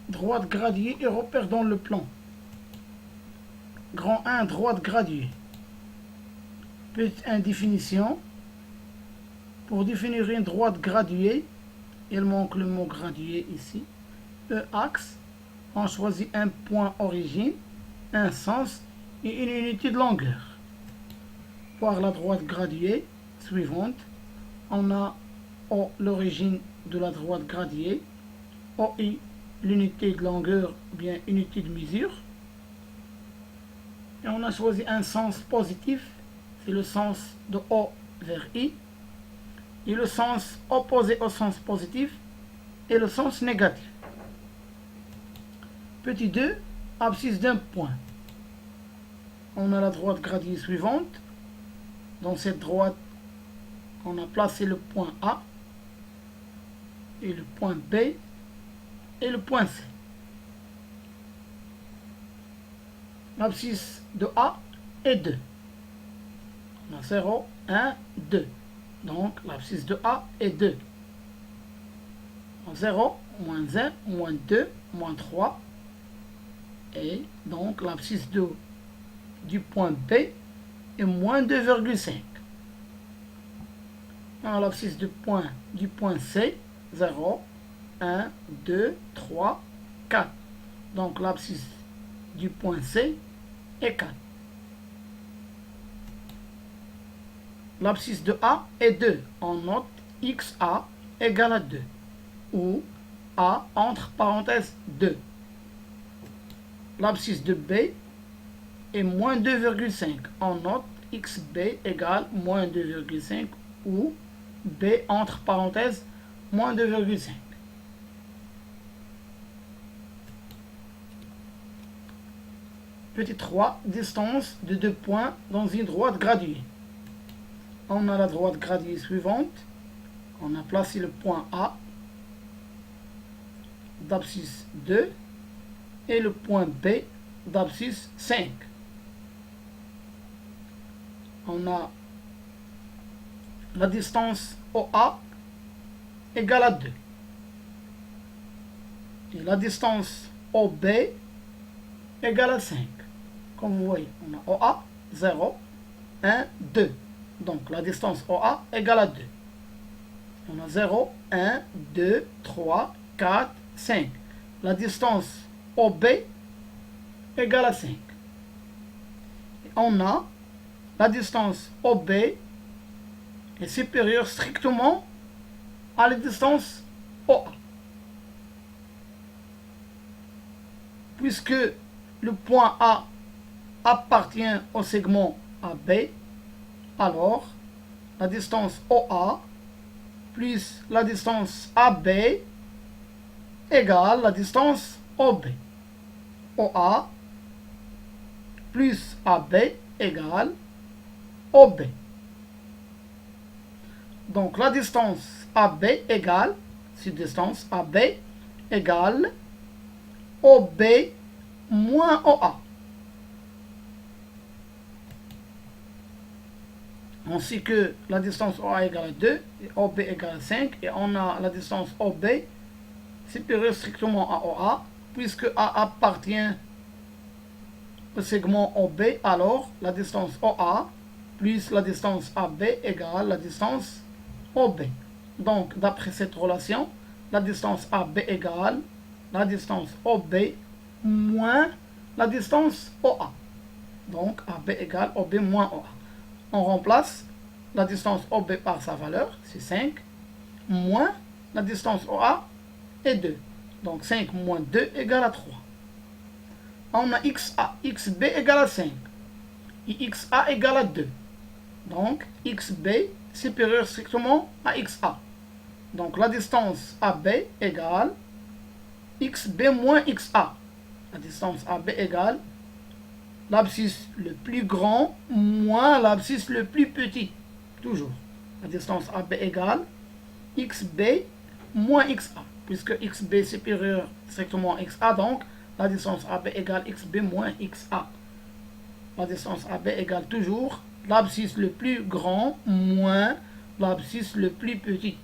droite graduée et repère dans le plan. Grand 1, droite graduée. Petite définition. Pour définir une droite graduée, il manque le mot gradué ici. E-axe, on choisit un point origine, un sens et une unité de longueur. Pour la droite graduée suivante, on a O l'origine de la droite graduée, OI l'unité de longueur, bien unité de mesure. Et on a choisi un sens positif, c'est le sens de O vers I. Et le sens opposé au sens positif est le sens négatif. Petit 2, abscisse d'un point. On a la droite graduée suivante. Dans cette droite, on a placé le point A et le point B et le point C. L'abscisse de A est 2. On a 0, 1, 2. Donc l'abscisse de A est 2. 0, moins 1, moins 2, moins 3. Et donc l'abscisse du point B est moins 2,5. L'abscisse du point C, 0, 1, 2, 3, 4. Donc l'abscisse du point C est 4. L'abscisse de A est 2. On note XA égale à 2. Ou A entre parenthèses 2. L'abscisse de B est moins 2,5. On note XB égale moins 2,5 ou B entre parenthèses moins 2,5. Petit 3, distance de 2 points dans une droite graduée. On a la droite graduée suivante. On a placé le point A d'abscisse 2 et le point B d'abscisse 5. On a la distance OA égale à 2. Et la distance OB égale à 5. Comme vous voyez, on a OA 0, 1, 2. Donc la distance OA égale à 2. On a 0, 1, 2, 3, 4, 5. La distance OB égale à 5. Et on a la distance OB est supérieure strictement à la distance OA. Puisque le point A appartient au segment AB, alors la distance OA plus la distance AB égale la distance OB. OA plus AB égale OB. Donc la distance AB égale, cette distance AB égale OB moins OA. Ainsi que la distance OA égale à 2 et OB égale à 5. Et on a la distance OB supérieure strictement à OA. Puisque A appartient au segment OB, alors la distance OA plus la distance AB égale la distance OB. Donc, d'après cette relation, la distance AB égale la distance OB moins la distance OA. Donc, AB égale OB moins OA. On remplace la distance OB par sa valeur, c'est 5, moins la distance OA est 2. Donc, 5 moins 2 égale à 3. On a XA, XB égale à 5. Et XA égale à 2. Donc, XB supérieur strictement à XA. Donc, la distance AB égale XB moins XA. La distance AB égale l'abscisse le plus grand moins l'abscisse le plus petit. Toujours. La distance AB égale XB moins XA. Puisque XB supérieur strictement à XA, donc la distance AB égale XB moins XA. La distance AB égale toujours l'abscisse le plus grand moins l'abscisse le plus petit.